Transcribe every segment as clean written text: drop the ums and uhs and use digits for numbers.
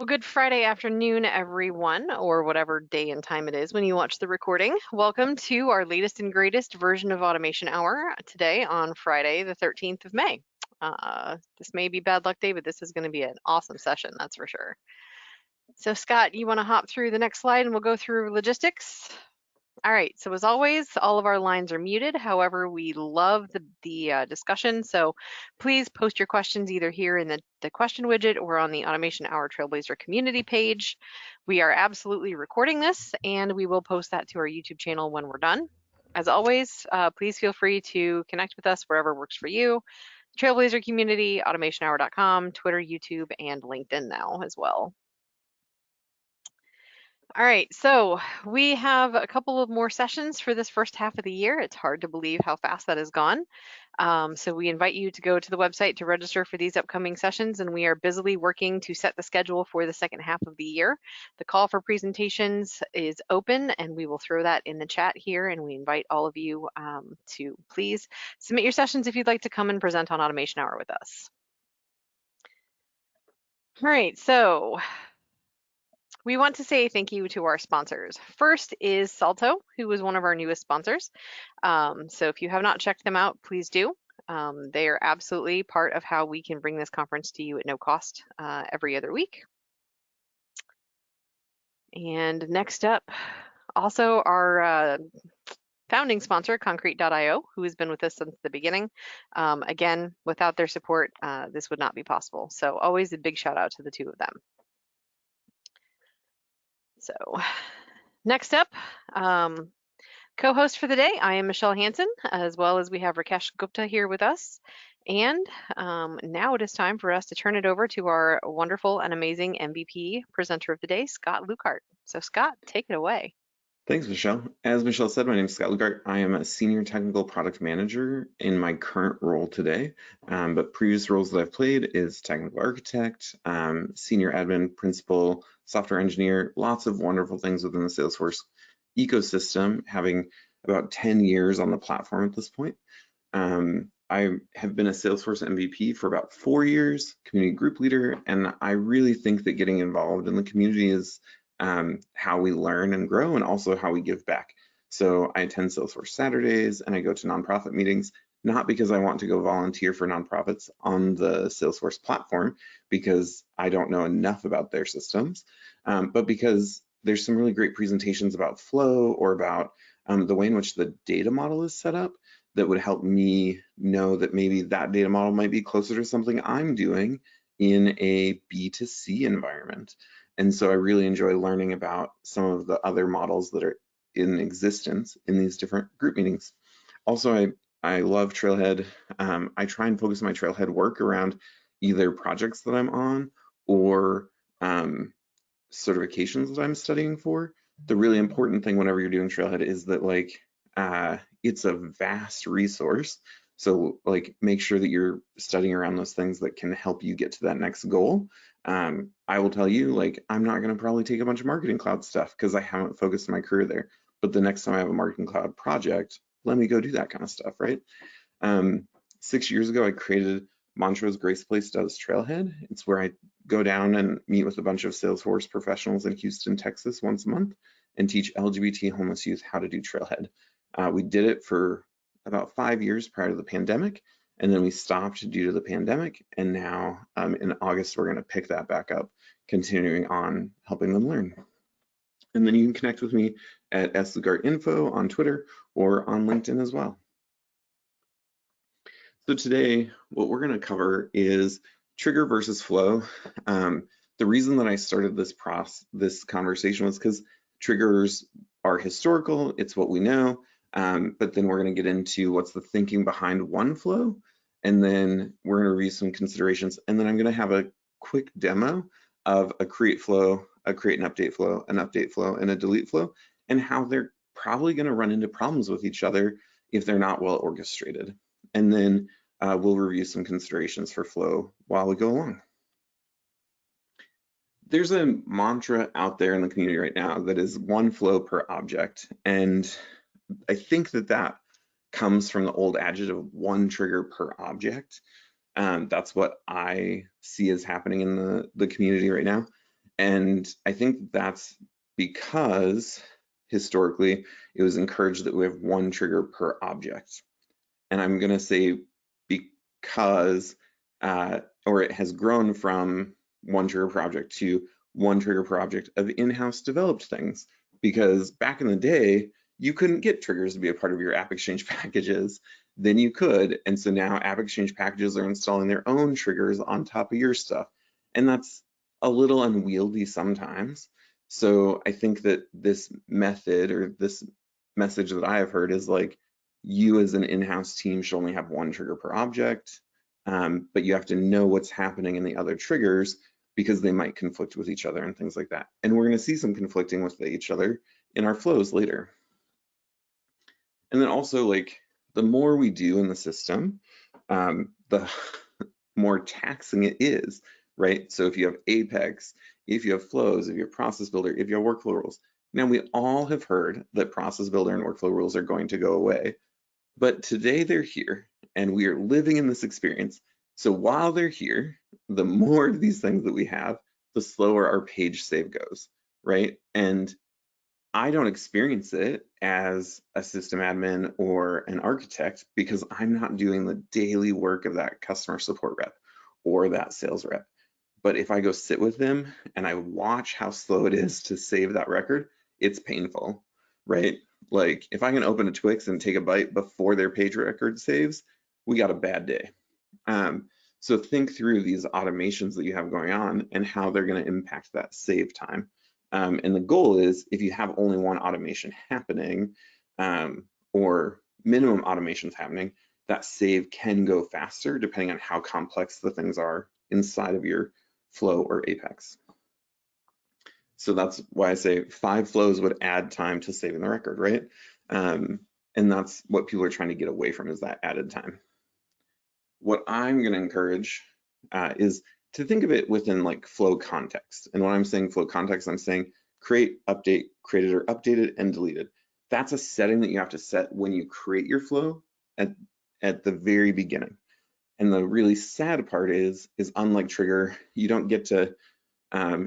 Well, good Friday afternoon, everyone, or whatever day and time it is when you watch the recording. Welcome to our latest and greatest version of Automation Hour today on Friday, the 13th of May. This may be bad luck day, but this is going to be an awesome session, that's for sure. So, Scott, you want to hop through the next slide and we'll go through logistics? All right, so as always, all of our lines are muted. However, we love the discussion, so please post your questions either here in the question widget or on the Automation Hour Trailblazer community page. We are absolutely recording this, and we will post that to our YouTube channel when we're done. As always, please feel free to connect with us wherever works for you. Trailblazer community, automationhour.com, Twitter, YouTube, and LinkedIn now as well. All right, so we have a couple of more sessions for this first half of the year. It's hard to believe how fast that has gone. So we invite you to go to the website to register for these upcoming sessions, and we are busily working to set the schedule for the second half of the year. The call for presentations is open, and we will throw that in the chat here, and we invite all of you to please submit your sessions if you'd like to come and present on Automation Hour with us. All right, so we want to say thank you to our sponsors. First is Salto, who is one of our newest sponsors. So if you have not checked them out, please do. They are absolutely part of how we can bring this conference to you at no cost every other week. And next up, also our founding sponsor, Concrete.io, who has been with us since the beginning. Again, without their support, this would not be possible. So always a big shout out to the two of them. So next up, co-host for the day, I am Michelle Hansen, as well as we have Rakesh Gupta here with us. And now it is time for us to turn it over to our wonderful and amazing MVP presenter of the day, Scott Lugar. So Scott, take it away. Thanks, Michelle. As Michelle said, my name is Scott Lugar. I am a senior technical product manager in my current role today, but previous roles that I've played is technical architect, senior admin, principal, software engineer, lots of wonderful things within the Salesforce ecosystem, having about 10 years on the platform at this point. I have been a Salesforce MVP for about 4 years, community group leader, and I really think that getting involved in the community is how we learn and grow, and also how we give back. So I attend Salesforce Saturdays and I go to nonprofit meetings, not because I want to go volunteer for nonprofits on the Salesforce platform, because I don't know enough about their systems, but because there's some really great presentations about flow or about the way in which the data model is set up that would help me know that maybe that data model might be closer to something I'm doing in a B2C environment. And so I really enjoy learning about some of the other models that are in existence in these different group meetings. Also, I love Trailhead. I try and focus my Trailhead work around either projects that I'm on or certifications that I'm studying for. The really important thing whenever you're doing Trailhead is that it's a vast resource. So make sure that you're studying around those things that can help you get to that next goal. I will tell you, I'm not going to probably take a bunch of Marketing Cloud stuff because I haven't focused my career there. But the next time I have a Marketing Cloud project, let me go do that kind of stuff, right? 6 years ago, I created Montrose Grace Place Does Trailhead. It's where I go down and meet with a bunch of Salesforce professionals in Houston, Texas once a month and teach LGBT homeless youth how to do Trailhead. We did it for about 5 years prior to the pandemic, and then we stopped due to the pandemic, and now in August we're going to pick that back up, continuing on helping them learn. And then you can connect with me at @SLugarInfo on Twitter or on LinkedIn as well. So today what we're going to cover is trigger versus flow. The reason that I started this conversation was because triggers are historical, it's what we know. But then we're going to get into what's the thinking behind one flow, and then we're going to review some considerations, and then I'm going to have a quick demo of a create flow, a create and update flow, an update flow, and a delete flow, and how they're probably going to run into problems with each other if they're not well orchestrated. And then we'll review some considerations for flow while we go along. There's a mantra out there in the community right now that is one flow per object, and I think that comes from the old adage of one trigger per object. That's what I see as happening in the community right now. And I think that's because historically it was encouraged that we have one trigger per object. And I'm going to say because, or it has grown from one trigger per object to one trigger per object of in-house developed things. Because back in the day, you couldn't get triggers to be a part of your App Exchange packages. Then you could. And so now App Exchange packages are installing their own triggers on top of your stuff. And that's a little unwieldy sometimes. So I think that this method or this message that I have heard is like, you as an in-house team should only have one trigger per object, but you have to know what's happening in the other triggers because they might conflict with each other and things like that. And we're going to see some conflicting with each other in our flows later. And then also, like, the more we do in the system, the more taxing it is, right? So if you have Apex, if you have flows, if you have process builder, if you have workflow rules. Now, we all have heard that process builder and workflow rules are going to go away. But today they're here and we are living in this experience. So while they're here, the more of these things that we have, the slower our page save goes, right? And I don't experience it as a system admin or an architect because I'm not doing the daily work of that customer support rep or that sales rep. But if I go sit with them and I watch how slow it is to save that record, it's painful, right? Like if I can open a Twix and take a bite before their page record saves, we got a bad day. So think through these automations that you have going on and how they're going to impact that save time. And the goal is if you have only one automation happening or minimum automations happening, that save can go faster depending on how complex the things are inside of your flow or Apex. So that's why I say 5 flows would add time to saving the record, right? And that's what people are trying to get away from is that added time. What I'm going to encourage is to think of it within like flow context. And when I'm saying flow context, I'm saying create, update, created or updated, and deleted. That's a setting that you have to set when you create your flow at the very beginning. And the really sad part is unlike trigger, you don't get to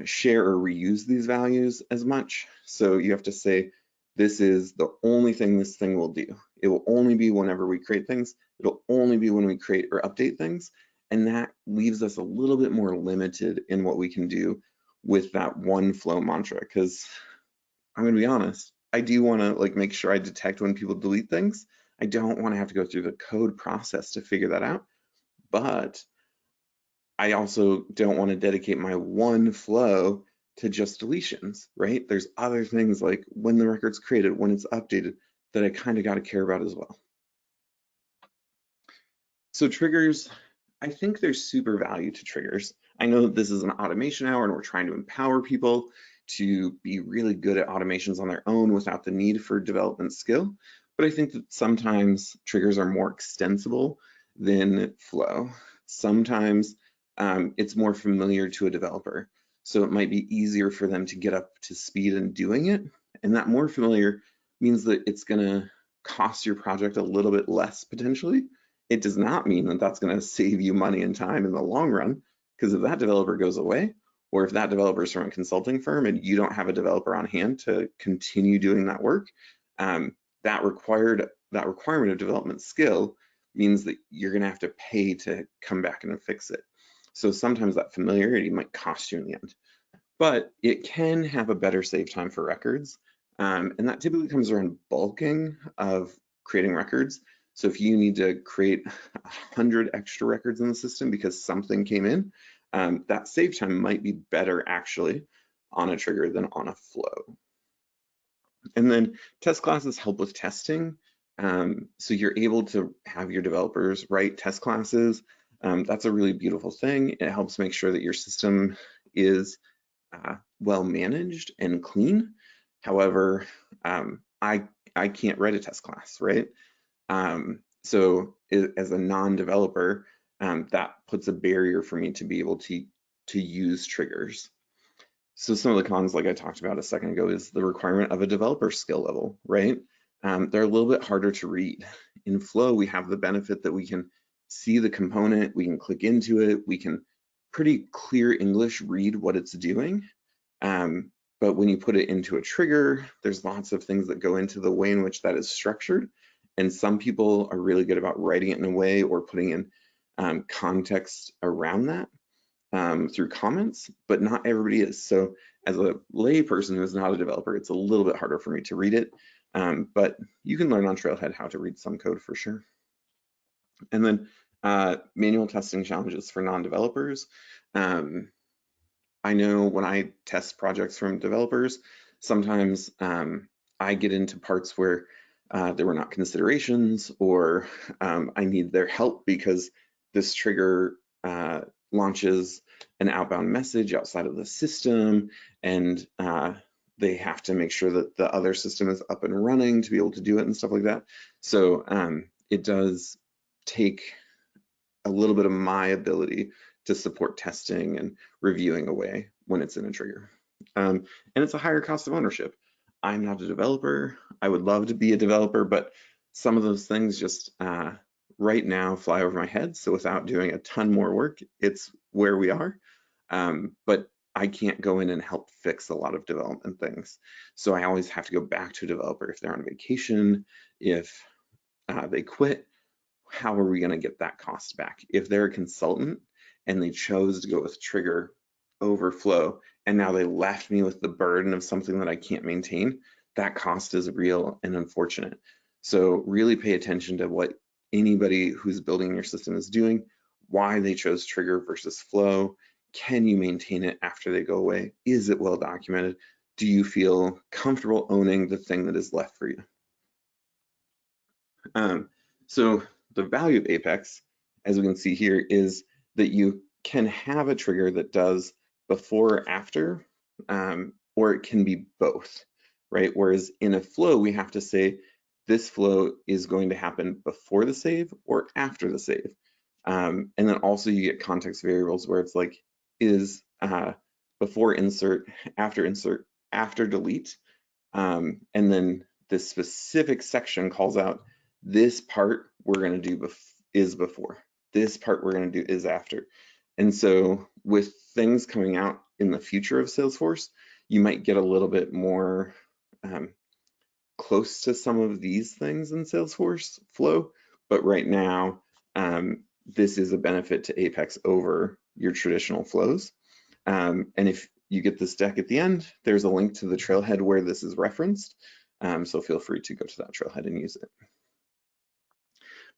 share or reuse these values as much. So you have to say, this is the only thing this thing will do. It will only be whenever we create things. It'll only be when we create or update things. And that leaves us a little bit more limited in what we can do with that one flow mantra. Because I'm gonna be honest, I do want to like make sure I detect when people delete things. I don't want to have to go through the code process to figure that out. But I also don't want to dedicate my one flow to just deletions, right? There's other things like when the record's created, when it's updated, that I kind of got to care about as well. So triggers, I think there's super value to triggers. I know that this is an automation hour and we're trying to empower people to be really good at automations on their own without the need for development skill. But I think that sometimes triggers are more extensible than flow. Sometimes it's more familiar to a developer. So it might be easier for them to get up to speed in doing it. And that more familiar means that it's gonna cost your project a little bit less potentially. It does not mean that that's gonna save you money and time in the long run, because if that developer goes away, or if that developer is from a consulting firm and you don't have a developer on hand to continue doing that work, that requirement of development skill means that you're gonna have to pay to come back and fix it. So sometimes that familiarity might cost you in the end, but it can have a better save time for records. And that typically comes around bulking of creating records. So if you need to create 100 extra records in the system because something came in, that save time might be better actually on a trigger than on a flow. And then test classes help with testing. So you're able to have your developers write test classes. That's a really beautiful thing. It helps make sure that your system is well managed and clean. However, I can't write a test class, right? So as a non-developer, that puts a barrier for me to be able to use triggers. So some of the cons, like I talked about a second ago, is the requirement of a developer skill level, right? They're a little bit harder to read. In Flow, we have the benefit that we can see the component, we can click into it, we can pretty clear English read what it's doing. But when you put it into a trigger, there's lots of things that go into the way in which that is structured. And some people are really good about writing it in a way or putting in context around that through comments, but not everybody is. So as a lay person who is not a developer, it's a little bit harder for me to read it. But you can learn on Trailhead how to read some code for sure. And then manual testing challenges for non-developers. I know when I test projects from developers, sometimes I get into parts where there were not considerations, or I need their help because this trigger launches an outbound message outside of the system, and they have to make sure that the other system is up and running to be able to do it and stuff like that. So it does take a little bit of my ability to support testing and reviewing away when it's in a trigger. And it's a higher cost of ownership. I'm not a developer. I would love to be a developer, but some of those things just right now fly over my head. So without doing a ton more work, it's where we are. But I can't go in and help fix a lot of development things. So I always have to go back to a developer if they're on vacation, if they quit. How are we going to get that cost back? If they're a consultant and they chose to go with trigger overflow, and now they left me with the burden of something that I can't maintain, that cost is real and unfortunate. So really pay attention to what anybody who's building your system is doing, why they chose trigger versus flow. Can you maintain it after they go away? Is it well documented? Do you feel comfortable owning the thing that is left for you? So the value of Apex, as we can see here, is that you can have a trigger that does before or after, or it can be both, right? Whereas in a flow, we have to say this flow is going to happen before the save or after the save. And then also you get context variables where it's like, is before insert, after delete. And then this specific section calls out this part we're going to do is before. This part we're going to do is after. And so with things coming out in the future of Salesforce, you might get a little bit more close to some of these things in Salesforce Flow. But right now, this is a benefit to Apex over your traditional flows. And if you get this deck at the end, there's a link to the trailhead where this is referenced. So feel free to go to that trailhead and use it.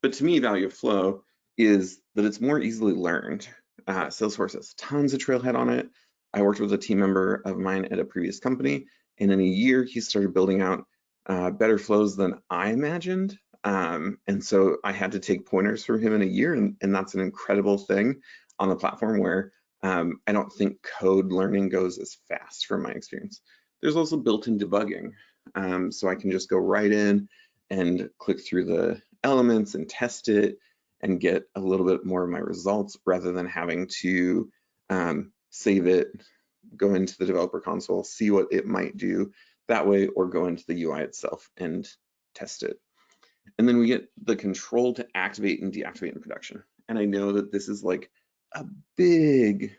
But to me, value of flow is that it's more easily learned. Salesforce has tons of trailhead on it. I worked with a team member of mine at a previous company, and in a year, he started building out better flows than I imagined. And so I had to take pointers from him in a year, and that's an incredible thing on the platform where I don't think code learning goes as fast from my experience. There's also built-in debugging. So I can just go right in and click through the elements and test it and get a little bit more of my results rather than having to save it, go into the developer console, see what it might do that way, or go into the UI itself and test it. And then we get the control to activate and deactivate in production. And I know that this is like a big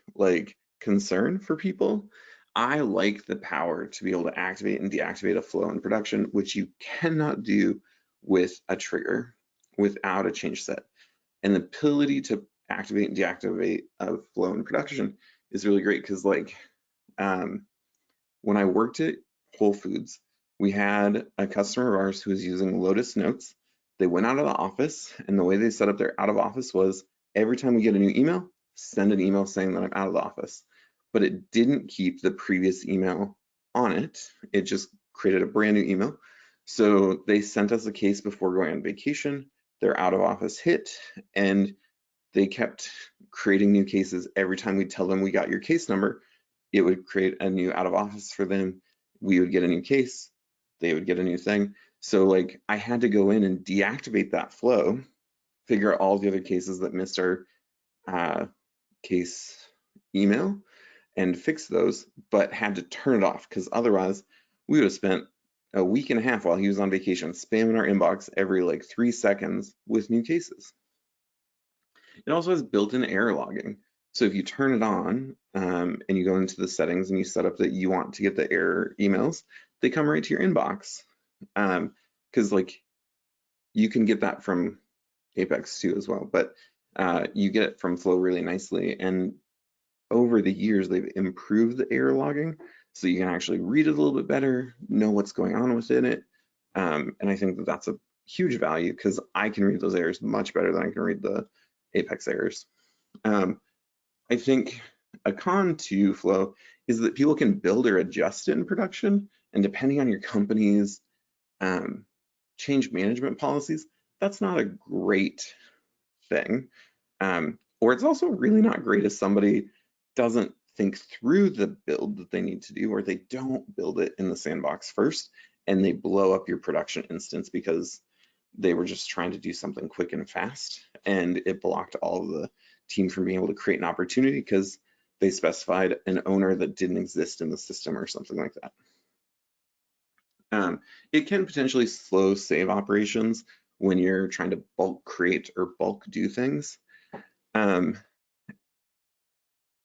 concern for people. I like the power to be able to activate and deactivate a flow in production, which you cannot do with a trigger without a change set. And the ability to activate and deactivate a flow in production is really great because when I worked at Whole Foods, we had a customer of ours who was using Lotus Notes. They went out of the office, and the way they set up their out of office was every time we get a new email, send an email saying that I'm out of the office. But it didn't keep the previous email on it. It just created a brand new email. So they sent us a case before going on vacation. Their out of office hit, and they kept creating new cases. Every time we tell them we got your case number, it would create a new out of office for them. We would get a new case, they would get a new thing. So I had to go in and deactivate that flow, figure out all the other cases that missed our case email and fix those, but had to turn it off because otherwise we would have spent a week and a half while he was on vacation spamming our inbox every 3 seconds with new cases. It also has built-in error logging. So if you turn it on and you go into the settings and you set up that you want to get the error emails, they come right to your inbox. Because like you can get that from Apex too as well, but you get it from Flow really nicely. And over the years, they've improved the error logging so you can actually read it a little bit better, know what's going on within it. And I think that that's a huge value because I can read those errors much better than I can read the Apex errors. I think a con to Flow is that people can build or adjust it in production, and depending on your company's um, change management policies, that's not a great thing. Or it's also really not great if somebody doesn't think through the build that they need to do, or they don't build it in the sandbox first and they blow up your production instance because they were just trying to do something quick and fast, and it blocked all of the team from being able to create an opportunity because they specified an owner that didn't exist in the system or something like that. It can potentially slow save operations when you're trying to bulk create or bulk do things. Um,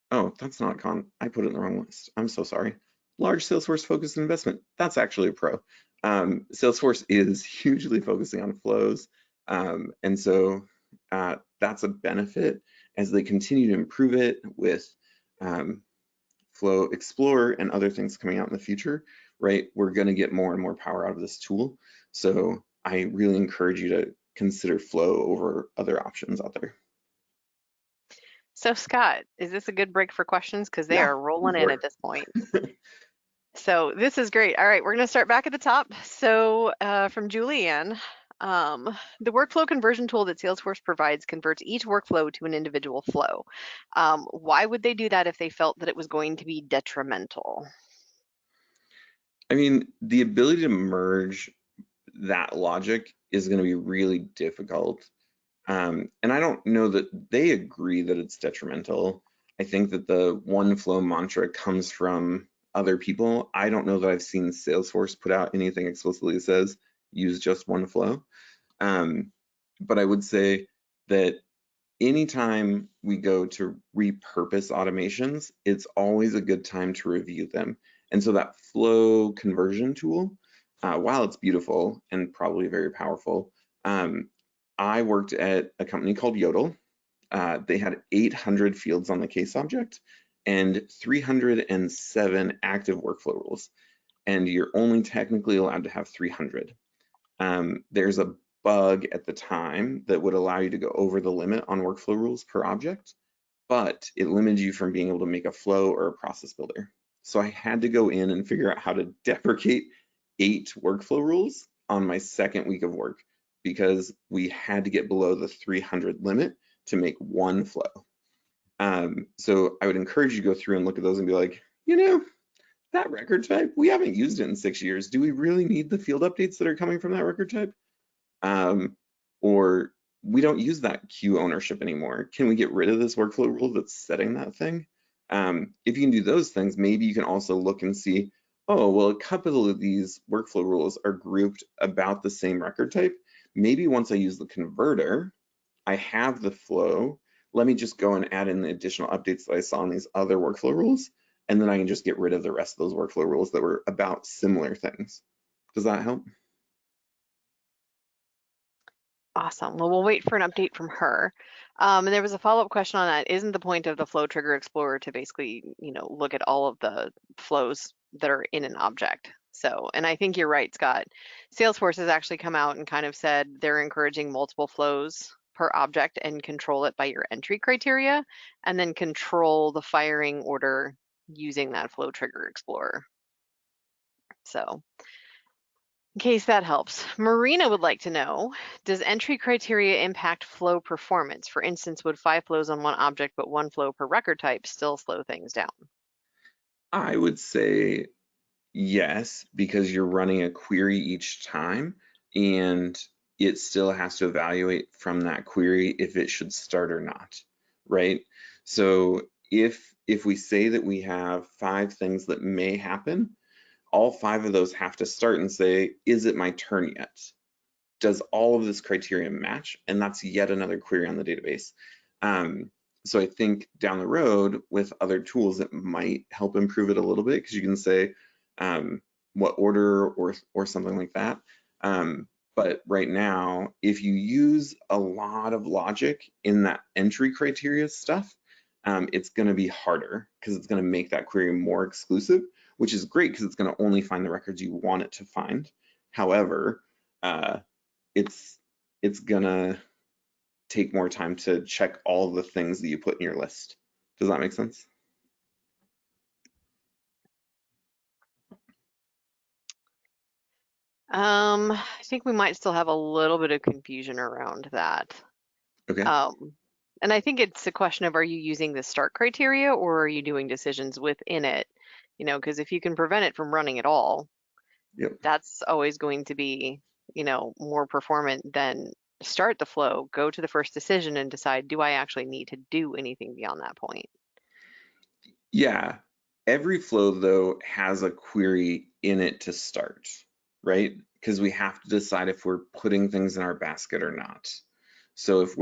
oh, that's not con. I put it in the wrong list. I'm so sorry. Large Salesforce focused investment. That's actually a pro. Salesforce is hugely focusing on flows. And so that's a benefit as they continue to improve it with Flow Explorer and other things coming out in the future, right? We're going to get more and more power out of this tool. So I really encourage you to consider Flow over other options out there. So Scott, is this a good break for questions? Because they Yeah, are go rolling in for at this point. So this is great. All right, we're going to start back at the top. So from Julianne, the workflow conversion tool that Salesforce provides converts each workflow to an individual flow. Why would they do that if they felt that it was going to be detrimental? I mean, the ability to merge that logic is going to be really difficult. And I don't know that they agree that it's detrimental. I think that the one flow mantra comes from other people. I don't know that I've seen Salesforce put out anything explicitly that says use just one flow. But I would say that anytime we go to repurpose automations, it's always a good time to review them. And so that flow conversion tool, while it's beautiful and probably very powerful, I worked at a company called Yodel. They had 800 fields on the case object and 307 active workflow rules. And you're only technically allowed to have 300. There's a bug at the time that would allow you to go over the limit on workflow rules per object, but it limited you from being able to make a flow or a process builder. So I had to go in and figure out how to deprecate 8 workflow rules on my second week of work because we had to get below the 300 limit to make one flow. So I would encourage you to go through and look at those and be like, you know, that record type, we haven't used it in 6 years. Do we really need the field updates that are coming from that record type? Or we don't use that queue ownership anymore. Can we get rid of this workflow rule that's setting that thing? If you can do those things, maybe you can also look and see, oh, well, a couple of these workflow rules are grouped about the same record type. Maybe once I use the converter, I have the flow. Let me just go and add in the additional updates that I saw in these other workflow rules, and then I can just get rid of the rest of those workflow rules that were about similar things. Does that help? Awesome. Well, we'll wait for an update from her. And there was a follow-up question on that. Isn't the point of the Flow Trigger Explorer to basically, look at all of the flows that are in an object? So, and I think you're right, Scott. Salesforce has actually come out and kind of said they're encouraging multiple flows per object and control it by your entry criteria, and then control the firing order using that Flow Trigger Explorer. So, in case that helps, Marina would like to know, does entry criteria impact flow performance? For instance, would 5 flows on one object but 1 flow per record type still slow things down? I would say yes, because you're running a query each time and it still has to evaluate from that query if it should start or not, right? So if we say that we have 5 things that may happen, all 5 of those have to start and say, is it my turn yet? Does all of this criteria match? And that's yet another query on the database. So I think down the road with other tools, it might help improve it a little bit because you can say what order or something like that. But right now, if you use a lot of logic in that entry criteria stuff, it's going to be harder because it's going to make that query more exclusive, which is great because it's going to only find the records you want it to find. However, uh, it's gonna take more time to check all the things that you put in your list. Does that make sense? I think we might still have a little bit of confusion around that. Okay. Um, and I think it's a question of, are you using the start criteria or are you doing decisions within it? Because if you can prevent it from running at all, Yep. that's always going to be, more performant than start the flow, go to the first decision and decide, do I actually need to do anything beyond that point? Yeah. Every flow though has a query in it to start, right? Because we have to decide if we're putting things in our basket or not. So if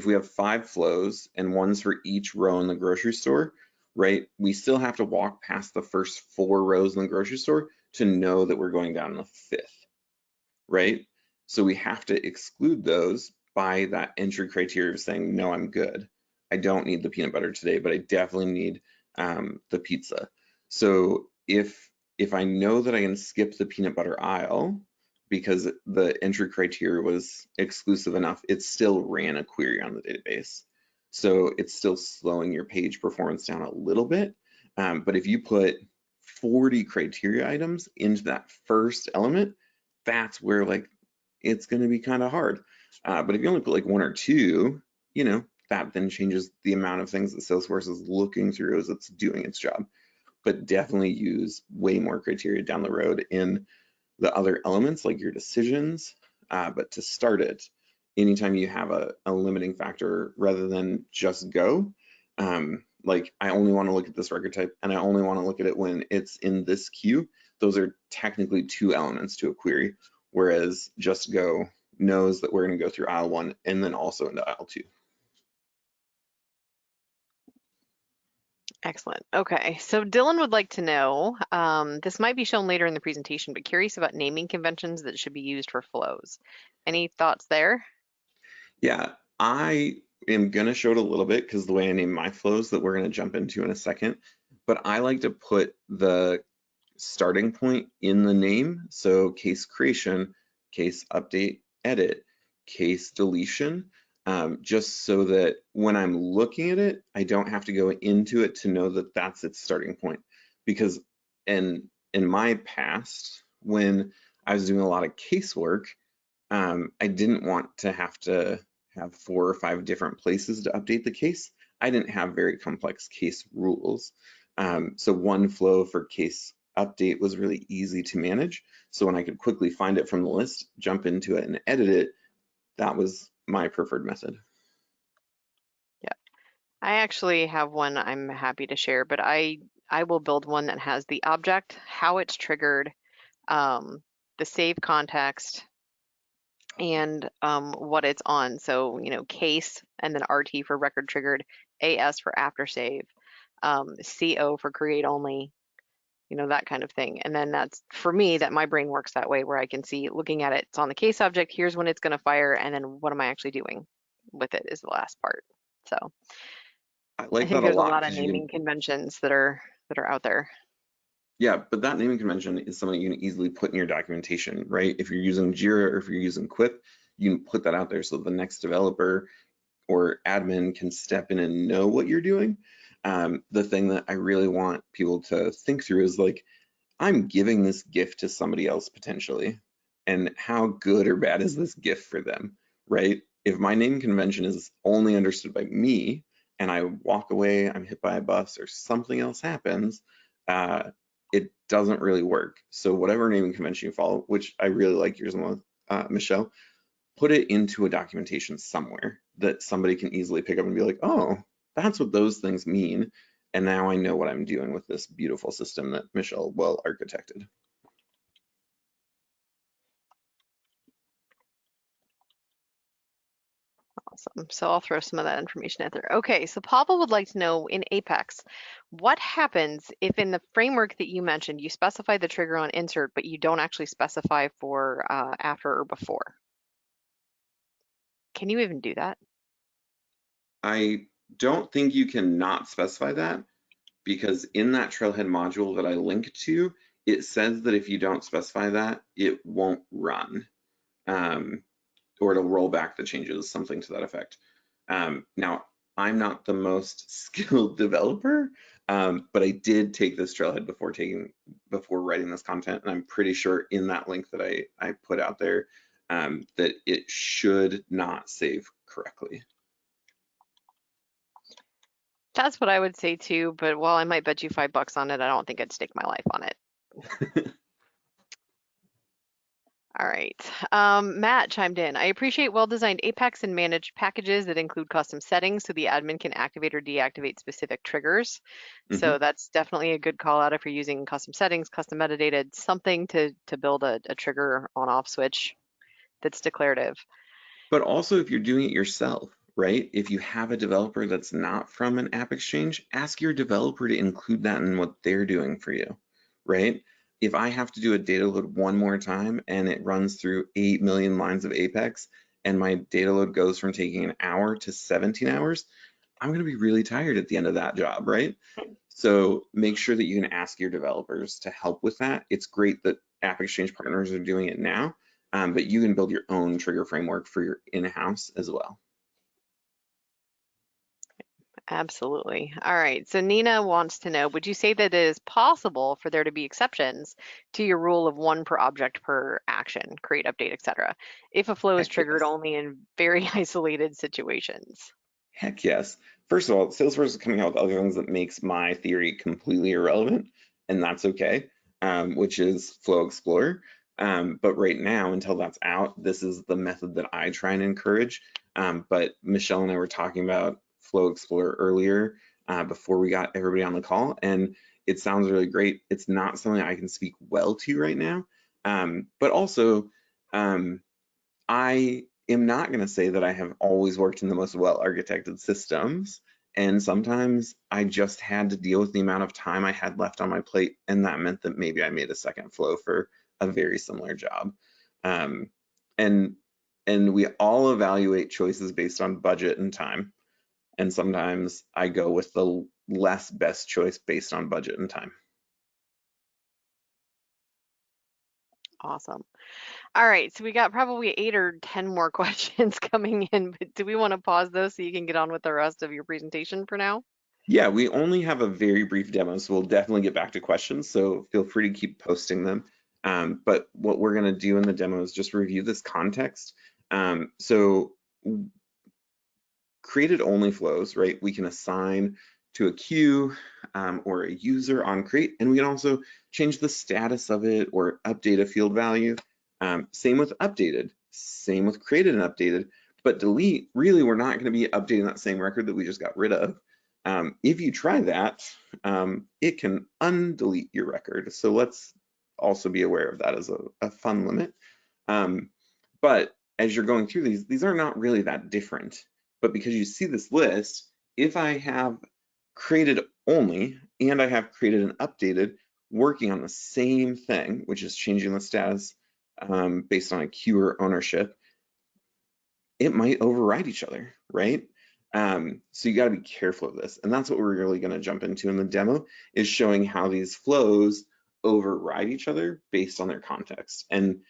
we have 5 flows and one's for each row in the grocery store, right? We still have to walk past the first 4 rows in the grocery store to know that we're going down the 5th, right? So we have to exclude those by that entry criteria of saying, no, I'm good. I don't need the peanut butter today, but I definitely need the pizza. So if I know that I can skip the peanut butter aisle because the entry criteria was exclusive enough, it still ran a query on the database. So it's still slowing your page performance down a little bit. But if you put 40 criteria items into that first element, that's where like it's going to be kind of hard. But if you only put like 1 or 2, that then changes the amount of things that Salesforce is looking through as it's doing its job. But definitely use way more criteria down the road in the other elements like your decisions. But to start it, anytime you have a limiting factor rather than just go, like I only want to look at this record type and I only want to look at it when it's in this queue, those are technically 2 elements to a query, whereas just go knows that we're going to go through aisle 1 and then also into aisle 2. Excellent. Okay, so Dylan would like to know, this might be shown later in the presentation, but curious about naming conventions that should be used for flows. Any thoughts there? Yeah, I am going to show it a little bit because the way I name my flows that we're going to jump into in a second, but I like to put the starting point in the name. So case creation, case update, edit, case deletion, just so that when I'm looking at it, I don't have to go into it to know that that's its starting point. Because in my past, when I was doing a lot of casework, I didn't want to have 4 or 5 different places to update the case. I didn't have very complex case rules. So one flow for case update was really easy to manage. So when I could quickly find it from the list, jump into it and edit it, that was my preferred method. Yeah, I actually have one I'm happy to share, but I will build one that has the object, how it's triggered, um, the save context, and what it's on. So, case and then RT for record triggered, AS for after save, CO for create only, that kind of thing. And then that's for me that my brain works that way where I can see looking at it, it's on the case object, here's when it's going to fire, and then what am I actually doing with it is the last part. So I I like think that a there's a lot lot of because you can, naming conventions that are out there. yeah, but that naming convention is something you can easily put in your documentation, right? If you're using Jira or if you're using Quip, you can put that out there so the next developer or admin can step in and know what you're doing. The thing that I really want people to think through is like, I'm giving this gift to somebody else potentially, and how good or bad is this gift for them, right? If my naming convention is only understood by me and I walk away, I'm hit by a bus or something else happens, it doesn't really work. So whatever naming convention you follow, which I really like yours, Michelle, put it into a documentation somewhere that somebody can easily pick up and be like, oh, that's what those things mean. And now I know what I'm doing with this beautiful system that Michelle well architected. Awesome. So I'll throw some of that information out there. Okay, so Pavel would like to know in Apex, what happens if in the framework that you mentioned, you specify the trigger on insert, but you don't actually specify for after or before? Can you even do that? I don't think you can not specify that, because in that trailhead module that I link to, it says that if you don't specify that, it won't run, or it'll roll back the changes, something to that effect. Now, I'm not the most skilled developer, but I did take this trailhead before writing this content, and I'm pretty sure in that link that I put out there, that it should not save correctly. That's what I would say too, but while I might bet you $5 on it, I don't think I'd stake my life on it. All right. Matt chimed in. I appreciate well-designed Apex and managed packages that include custom settings so the admin can activate or deactivate specific triggers. So Mhm. that's definitely a good call out if you're using custom settings, custom metadata, something to build a trigger on-off switch that's declarative. But also, if you're doing it yourself, right? If you have a developer that's not from an app exchange, ask your developer to include that in what they're doing for you, right? If I have to do a data load one more time and it runs through 8 million lines of Apex and my data load goes from taking an hour to 17 hours, I'm going to be really tired at the end of that job, right? So make sure that you can ask your developers to help with that. It's great that App Exchange partners are doing it now, but you can build your own trigger framework for your in-house as well. Absolutely. All right. So Nina wants to know, would you say that it is possible for there to be exceptions to your rule of one per object per action, create, update, etc., if a flow is Heck triggered yes. only in very isolated situations? Heck yes. First of all, Salesforce is coming out with other things that makes my theory completely irrelevant, and that's okay, which is Flow Explorer. But right now, until that's out, this is the method that I try and encourage. But Michelle and I were talking about Flow Explorer earlier, before we got everybody on the call, and it sounds really great. It's not something I can speak well to right now, but also, um, I am not going to say that I have always worked in the most well-architected systems. And sometimes I just had to deal with the amount of time I had left on my plate. And that meant that maybe I made a second flow for a very similar job. Um, and and we all evaluate choices based on budget and time. And sometimes I go with the less best choice based on budget and time. Awesome. All right. So we got probably 8 or 10 more questions coming in, but do we want to pause those so you can get on with the rest of your presentation for now? Yeah, we only have a very brief demo, so we'll definitely get back to questions. So feel free to keep posting them. But what we're going to do in the demo is just review this context. So created only flows, right? We can assign to a queue, or a user on create, and we can also change the status of it or update a field value. Same with updated, same with created and updated, but delete, really, we're not going to be updating that same record that we just got rid of. If you try that, it can undelete your record. So let's also be aware of that as a fun limit. But as you're going through these are not really that different. But because you see this list, if I have created only and I have created and updated working on the same thing, which is changing the status, based on a queue or ownership, it might override each other, right? So you got to be careful of this. And that's what we're really going to jump into in the demo, is showing how these flows override each other based on their context. And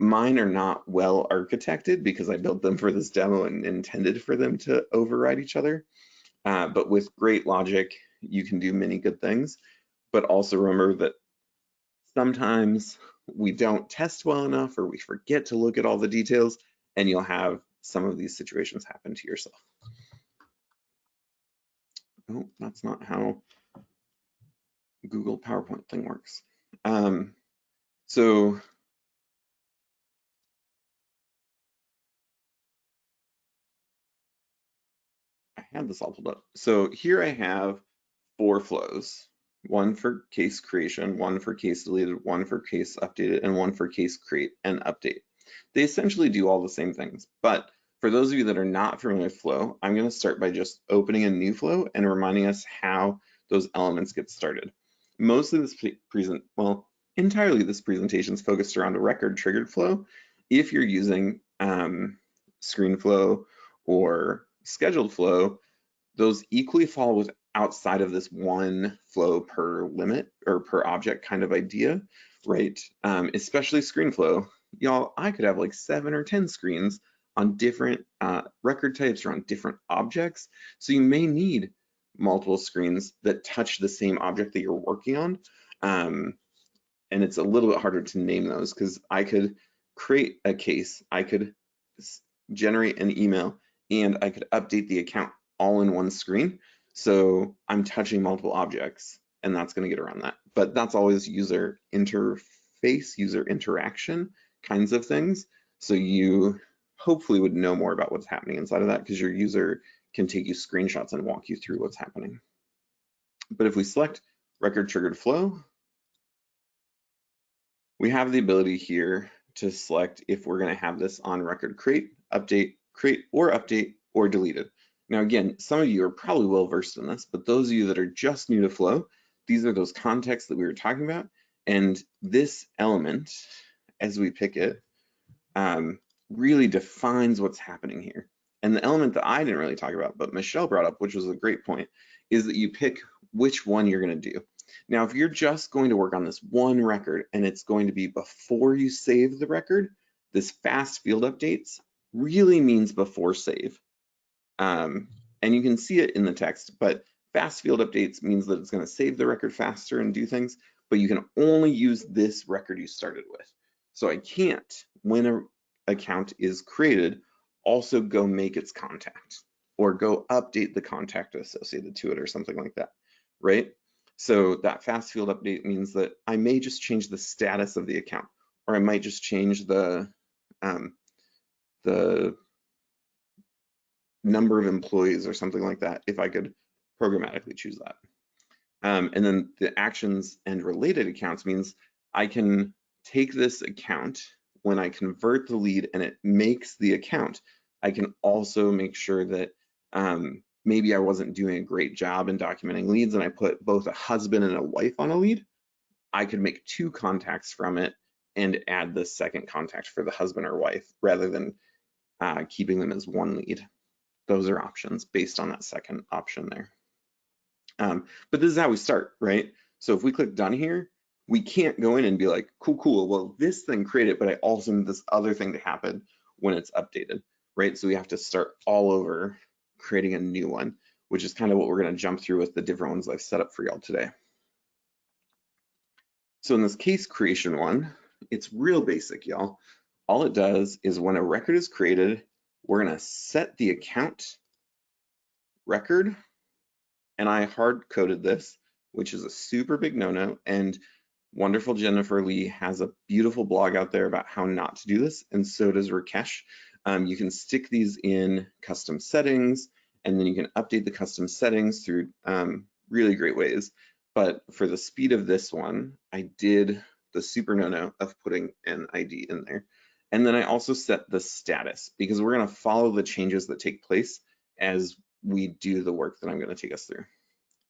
mine are not well architected because I built them for this demo and intended for them to override each other. But with great logic, you can do many good things. But also remember that sometimes we don't test well enough or we forget to look at all the details, and you'll have some of these situations happen to yourself. Oh, that's not how Google PowerPoint thing works. So I had this all pulled up. So here I have 4 flows, one for case creation, one for case deleted, one for case updated, and one for case create and update. They essentially do all the same things, but For those of you that are not familiar with Flow, I'm going to start by just opening a new flow and reminding us how those elements get started. Mostly this entirely this presentation is focused around a record triggered flow. If you're using screen flow or scheduled flow, those equally fall with outside of this one flow per limit or per object kind of idea, right? Especially screen flow. Y'all, I could have like 7 or 10 screens on different record types or on different objects. So you may need multiple screens that touch the same object that you're working on. And it's a little bit harder to name those because I could create a case, I could generate an email, and I could update the account all in one screen. So I'm touching multiple objects, and that's going to get around that. But that's always user interface, user interaction kinds of things. So you hopefully would know more about what's happening inside of that because your user can take you screenshots and walk you through what's happening. But if we select record triggered flow, we have the ability here to select if we're going to have this on record create, or update, or deleted. Now, again, some of you are probably well versed in this, but those of you that are just new to Flow, these are those contexts that we were talking about. And this element, as we pick it, really defines what's happening here. And the element that I didn't really talk about, but Michelle brought up, which was a great point, is that you pick which one you're going to do. Now, if you're just going to work on this one record and it's going to be before you save the record, this fast field updates really means before save. And you can see it in the text, but fast field updates means that it's going to save the record faster and do things, but you can only use this record you started with. So I can't, when an account is created, also go make its contact or go update the contact associated to it or something like that, right? So that fast field update means that I may just change the status of the account, or I might just change the number of employees or something like that if I could programmatically choose that. And then the actions and related accounts means I can take this account when I convert the lead and it makes the account. I can also make sure that maybe I wasn't doing a great job in documenting leads and I put both a husband and a wife on a lead. I could make 2 contacts from it and add the second contact for the husband or wife rather than keeping them as one lead. Those are options based on that second option there. But this is how we start, right? So if we click done here, we can't go in and be like, cool, well, this thing created, but I also need this other thing to happen when it's updated, right? So we have to start all over creating a new one, which is kind of what we're going to jump through with the different ones I've set up for y'all today. So in this case creation one, it's real basic, y'all. All it does is when a record is created, we're going to set the account record, and I hard coded this, which is a super big no-no. And wonderful Jennifer Lee has a beautiful blog out there about how not to do this, and so does Rakesh. You can stick these in custom settings, and then you can update the custom settings through really great ways. But for the speed of this one, I did the super no-no of putting an ID in there. And then I also set the status because we're going to follow the changes that take place as we do the work that I'm going to take us through.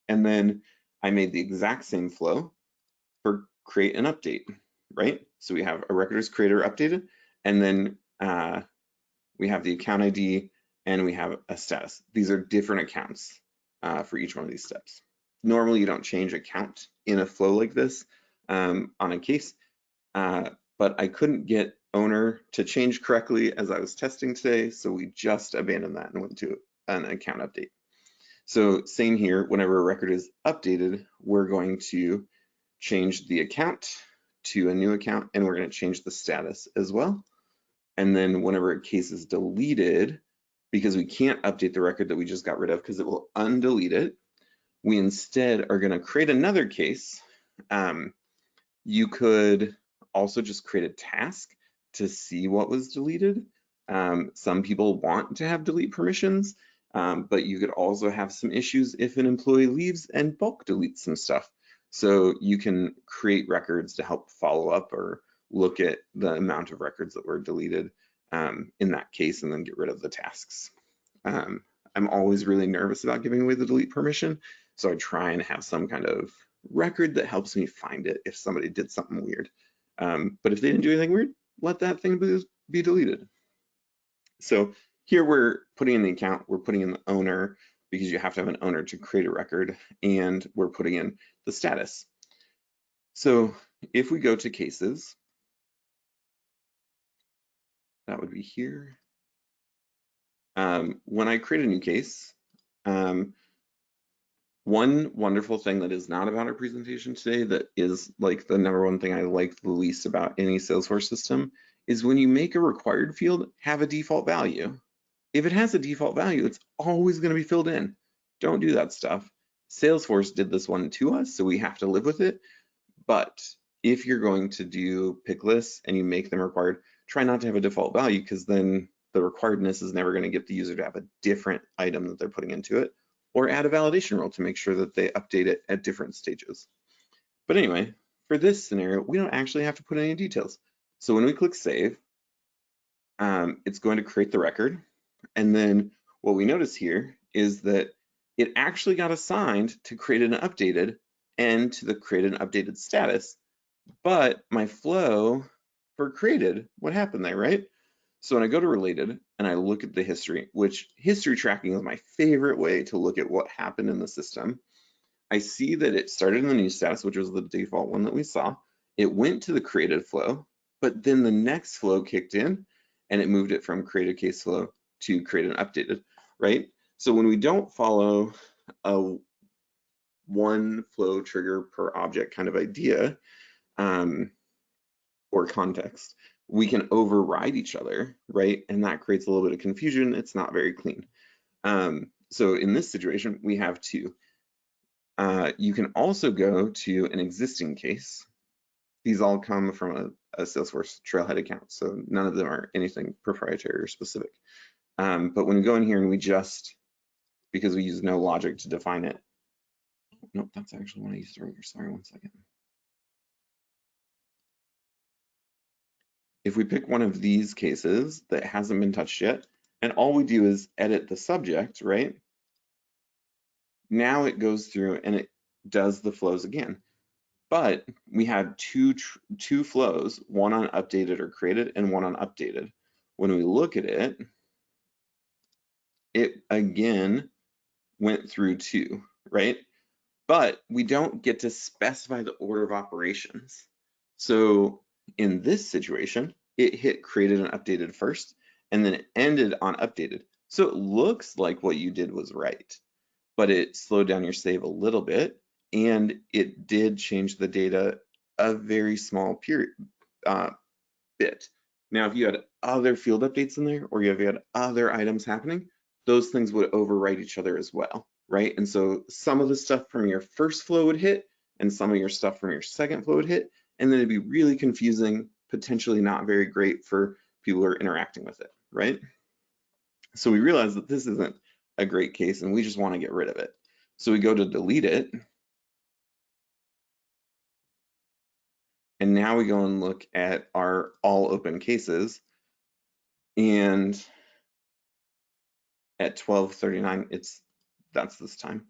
And then I made the exact same flow for create and update, right? So we have a record is created or updated, and then we have the account ID and we have a status. These are different accounts for each one of these steps. Normally you don't change account in a flow like this on a case, but I couldn't get owner to change correctly as I was testing today, so we just abandoned that and went to an account update. So same here, whenever a record is updated, we're going to change the account to a new account, and we're going to change the status as well. And then whenever a case is deleted, because we can't update the record that we just got rid of because it will undelete it, we instead are going to create another case. You could also just create a task to see what was deleted. Some people want to have delete permissions, but you could also have some issues if an employee leaves and bulk deletes some stuff. So you can create records to help follow up or look at the amount of records that were deleted in that case and then get rid of the tasks. I'm always really nervous about giving away the delete permission, so I try and have some kind of record that helps me find it if somebody did something weird. But if they didn't do anything weird, let that thing be deleted. So here we're putting in the account, we're putting in the owner because you have to have an owner to create a record, and we're putting in the status. So if we go to cases, that would be here. When I create a new case, one wonderful thing that is not about our presentation today, that is like the number one thing I like the least about any Salesforce system, is when you make a required field have a default value. If it has a default value, it's always going to be filled in. Don't do that stuff. Salesforce did this one to us, so we have to live with it. But if you're going to do pick lists and you make them required, try not to have a default value, because then the requiredness is never going to get the user to have a different item that they're putting into it, or add a validation rule to make sure that they update it at different stages. But anyway, for this scenario, we don't actually have to put any details. So when we click save, it's going to create the record. And then what we notice here is that it actually got assigned to create an updated and to the create an updated status. But my flow for created, what happened there, right? So when I go to related and I look at the history, which history tracking is my favorite way to look at what happened in the system, I see that it started in the new status, which was the default one that we saw. It went to the created flow, but then the next flow kicked in and it moved it from created case flow to created and updated, right? So when we don't follow a one flow trigger per object kind of idea, or context, we can override each other, right? And that creates a little bit of confusion. It's not very clean. So in this situation, we have two. You can also go to an existing case. These all come from a Salesforce Trailhead account, so none of them are anything proprietary or specific. But when we go in here and we just, because we use no logic to define it, nope, that's actually what I used earlier. Sorry, one second. If we pick one of these cases that hasn't been touched yet, and all we do is edit the subject, right? Now it goes through and it does the flows again. But we had two flows, one on updated or created and one on updated. When we look at it, it again went through two, right? But we don't get to specify the order of operations. So in this situation, it hit created and updated first, and then it ended on updated. So it looks like what you did was right, but it slowed down your save a little bit, and it did change the data a very small bit. Now, if you had other field updates in there, or if you had other items happening, those things would overwrite each other as well, right? And so some of the stuff from your first flow would hit, and some of your stuff from your second flow would hit, and then it'd be really confusing, potentially not very great for people who are interacting with it, right? So we realized that this isn't a great case, and we just want to get rid of it. So we go to delete it, and now we go and look at our all open cases, and at 12:39, that's this time.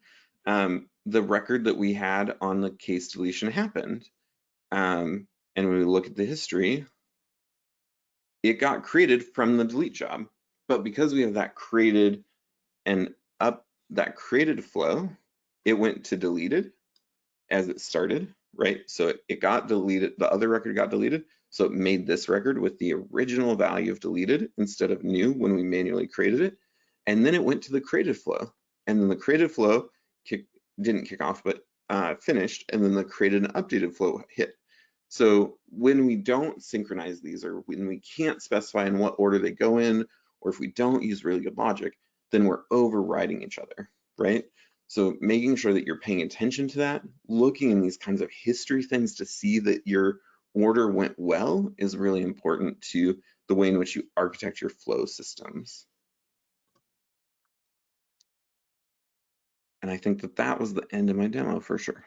The record that we had on the case deletion happened. And when we look at the history, it got created from the delete job. But because we have that created and that created flow, it went to deleted as it started, right? So it got deleted, the other record got deleted. So it made this record with the original value of deleted instead of new when we manually created it. And then it went to the created flow. And then the created flow didn't kick off, but finished. And then the created and updated flow hit. So when we don't synchronize these, or when we can't specify in what order they go in, or if we don't use really good logic, then we're overriding each other, right? So making sure that you're paying attention to that, looking in these kinds of history things to see that your order went well is really important to the way in which you architect your flow systems. And I think that that was the end of my demo for sure.